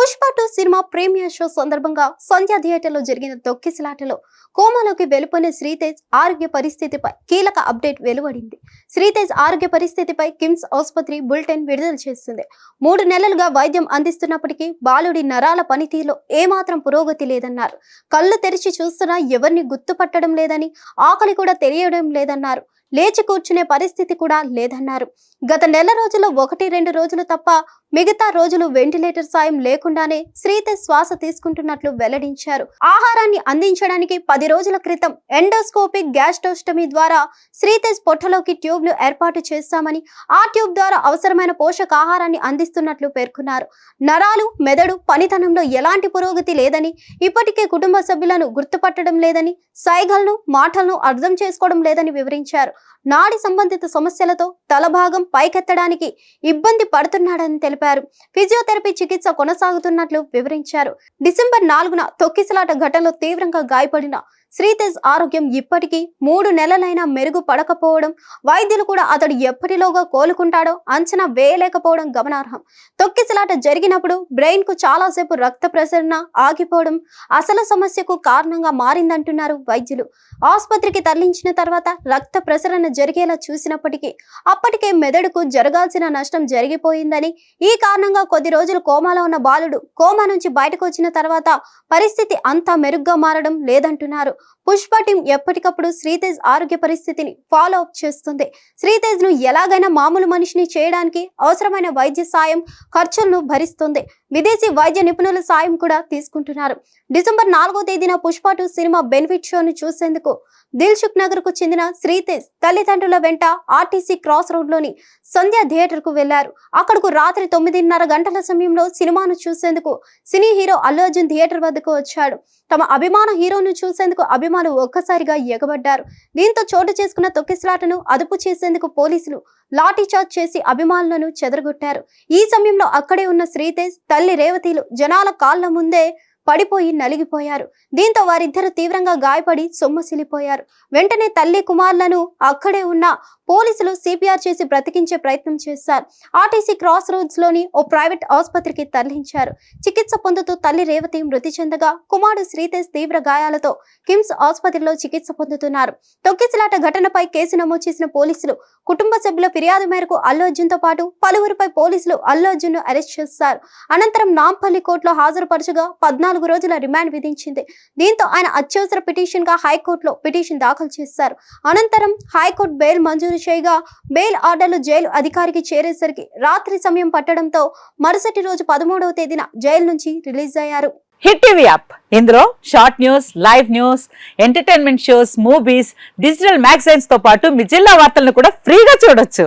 Pushpa 2 cinema premiere show సందర్భంగా సంధ్య థియేటర్లో జరిగిన తొక్కిసలాటలో కోమాలోకి వెలుపొన్న శ్రీతేజ్ ఆరోగ్య పరిస్థితిపై కీలక అప్డేట్ వెలువడింది. శ్రీతేజ్ ఆరోగ్య పరిస్థితిపై కిమ్స్ ఆసుపత్రి బులెటిన్ విడుదల చేసింది. 3 నెలలుగా వైద్యం అందిస్తున్నప్పటికీ బాలుడి నరాల పనితీరులో ఏమాత్రం పురోగతి లేదన్నారు. కళ్ళు తెరిచి చూస్తున్నా ఎవరిని గుర్తుపట్టడం లేదని, ఆకలి కూడా తెలియడం లేదన్నారు. లేచి కూర్చునే పరిస్థితి కూడా లేదన్నారు. గత నెల రోజుల్లో 1-2 రోజులు తప్ప మిగతా రోజులు వెంటిలేటర్ సాయం లేకుండానే శ్రీతేజ్ శ్వాస తీసుకుంటున్నట్లు వెల్లడించారు. ఆహారాన్ని అందించడానికి 10 రోజుల క్రితం ఎండోస్కోపిక్ గ్యాస్ట్రోస్టమీ ద్వారా శ్రీతేజ్ పొట్టలోకి ట్యూబ్ను ఏర్పాటు చేశామని, ఆ ట్యూబ్ ద్వారా అవసరమైన పోషకాహారాన్ని అందిస్తున్నట్లు పేర్కొన్నారు. నరాలు, మెదడు పనితనంలో ఎలాంటి పురోగతి లేదని, ఇప్పటికే కుటుంబ సభ్యులను గుర్తుపట్టడం లేదని, సైగలను, మాటలను అర్థం చేసుకోవడం లేదని వివరించారు. నాడి సంబంధిత సమస్యలతో తల భాగం పైకెత్తడానికి ఇబ్బంది పడుతున్నాడని తెలిపారు. ఫిజియోథెరపీ చికిత్స కొనసాగుతున్నట్లు వివరించారు. డిసెంబర్ 4న తొక్కిసలాట ఘటనలో తీవ్రంగా గాయపడిన శ్రీతేజ్ ఆరోగ్యం ఇప్పటికీ 3 నెలలైనా మెరుగుపడకపోవడం, వైద్యులు కూడా అతడు ఎప్పటిలోగా కోలుకుంటాడో అంచనా వేయలేకపోవడం గమనార్హం. తొక్కిసలాట జరిగినప్పుడు బ్రెయిన్ కు చాలాసేపు రక్త ప్రసరణ ఆగిపోవడం అసలు సమస్యకు కారణంగా మారిందంటున్నారు వైద్యులు. ఆసుపత్రికి తరలించిన తర్వాత రక్త ప్రసరణ జరిగేలా చూసినప్పటికీ అప్పటికే మెదడుకు జరగాల్సిన నష్టం జరిగిపోయిందని, ఈ కారణంగా కొద్ది రోజులు కోమాలో ఉన్న బాలుడు కోమా నుంచి బయటకు వచ్చిన తర్వాత పరిస్థితి అంతా మెరుగ్గా మారడం లేదంటున్నారు. పుష్ప టీం ఎప్పటికప్పుడు శ్రీతేజ్ ఆరోగ్య పరిస్థితిని ఫాలో అప్ చేస్తుంది. శ్రీతేజ్ ను ఎలాగైనా మామూలు మనిషిని చేయడానికి అవసరమైన వైద్య సాయం ఖర్చులను భరిస్తుంది. విదేశీ వైద్య నిపుణుల సాయం కూడా తీసుకుంటున్నారు. డిసెంబర్ 4వ తేదీన పుష్ప 2 సినిమా బెనిఫిట్ షోను చూసేందుకు దిల్సుఖ్ నగర్ కు చెందిన శ్రీతేజ్ తల్లిదండ్రుల వెంట ఆర్టీసీ క్రాస్ రోడ్ లోని సంధ్య థియేటర్ కు వెళ్లారు. అక్కడకు రాత్రి 9:30 గంటల సమయంలో సినిమాను చూసేందుకు cine hero Allu Arjun theatre వద్దకు వచ్చాడు. తమ అభిమాన హీరోను చూసేందుకు అభిమానులు ఒక్కసారిగా ఎగబడ్డారు. దీంతో చోటు చేసుకున్న తొక్కిసలాటను అదుపు చేసేందుకు పోలీసులు లాఠీచార్జ్ చేసి అభిమానులను చెదరగొట్టారు. ఈ సమయంలో అక్కడే ఉన్న శ్రీతేజ్ తల్లి రేవతిలు జనాల కాళ్ల ముందే పడిపోయి నలిగిపోయారు. దీంతో వారిద్దరూ తీవ్రంగా గాయపడి సొమ్మసిల్లిపోయారు. వెంటనే తల్లి కుమారులను అక్కడే ఉన్న పోలీసులు సిపిఆర్ చేసి బ్రతికించే ప్రయత్నం చేశారు. ఆర్టీసీ క్రాస్ రోడ్స్ లోని ఓ ప్రైవేట్ ఆసుపత్రికి తరలించారు. చికిత్స పొందుతూ తల్లి రేవతి మృతి చెందగా కుమారుడు శ్రీతేజ్ తీవ్ర గాయాలతో కిమ్స్ ఆసుపత్రిలో చికిత్స పొందుతున్నారు. తొక్కిసలాట ఘటనపై కేసు నమోదు చేసిన పోలీసులు కుటుంబ సభ్యుల ఫిర్యాదు మేరకు అల్లు అర్జున్ తో పాటు పలువురిపై పోలీసులు అల్లు అర్జున్ ను అరెస్ట్ చేశారు. అనంతరం నాంపల్లి కోర్టులో హాజరుపరచగా 14 రోజుల రిమాండ్ విధించింది. దీంతో ఆయన అత్యవసర పిటిషన్ గా హైకోర్టులో పిటిషన్ దాఖలు చేశారు. అనంతరం హైకోర్టు బెయిల్ మంజూరు చేయగా బెయిల్ ఆర్డర్లు జైలు అధికారికి చేరేసరికి రాత్రి సమయం పట్టడంతో మరుసటి రోజు 13వ తేదీన జైలు నుంచి రిలీజ్ అయ్యారు. హిట్ టీవీ యాప్ ఇందులో short news, live news, entertainment shows, movies, digital magazines తో పాటు మీ జిల్లా వార్తలను కూడా ఫ్రీగా చూడొచ్చు.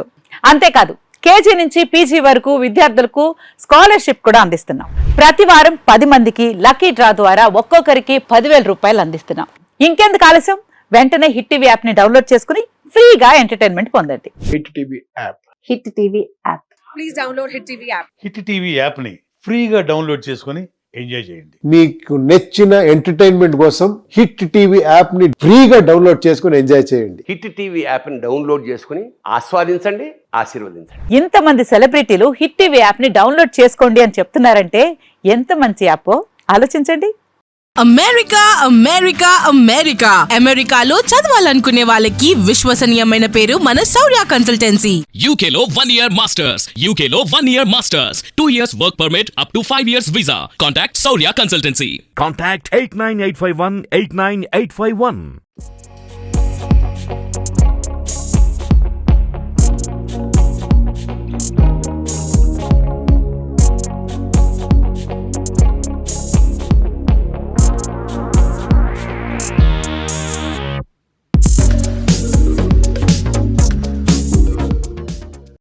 అంతేకాదు కేజీ నుంచి పీజీ వరకు విద్యార్థులకు స్కాలర్షిప్ కూడా అందిస్తున్నాం. ప్రతి వారం 10 మందికి లక్కీ డ్రా ద్వారా ఒక్కొక్కరికి 10,000 రూపాయలు అందిస్తున్నాం. ఇంకెందుకు ఆలస్యం, వెంటనే హిట్ టీవీ యాప్ ని డౌన్లోడ్ చేసుకుని ఫ్రీగా ఎంటర్టైన్మెంట్ పొందండి. Hit TV app. Hit TV app. Please download hit TV app. Hit TV app ని ఫ్రీగా డౌన్లోడ్ చేసుకుని ఎంజాయ్ చేయండి. మీకు నచ్చిన ఎంటర్టైన్మెంట్ కోసం హిట్ టీవీ యాప్ ని ఫ్రీగా డౌన్లోడ్ చేసుకుని ఎంజాయ్ చేయండి. హిట్ టీవీ యాప్ ని డౌన్లోడ్ చేసుకుని ఆస్వాదించండి, ఆశీర్వదించండి. ఇంతమంది సెలబ్రిటీలు హిట్ టీవీ యాప్ ని డౌన్లోడ్ చేసుకోండి అని చెప్తున్నారంటే ఎంత మంచి యాప్ ఆలోచించండి. అమెరికా అమెరికా అమెరికా అమెరికాలో చదవాలనుకునే వాళ్ళకి విశ్వసనీయమైన పేరు మన శౌర్య కన్సల్టెన్సీ. UK లో 1 year masters. UK లో 1 year masters. 2 years work permit up to 5 years visa. Contact Saurya Consultancy. Contact 89851 89851.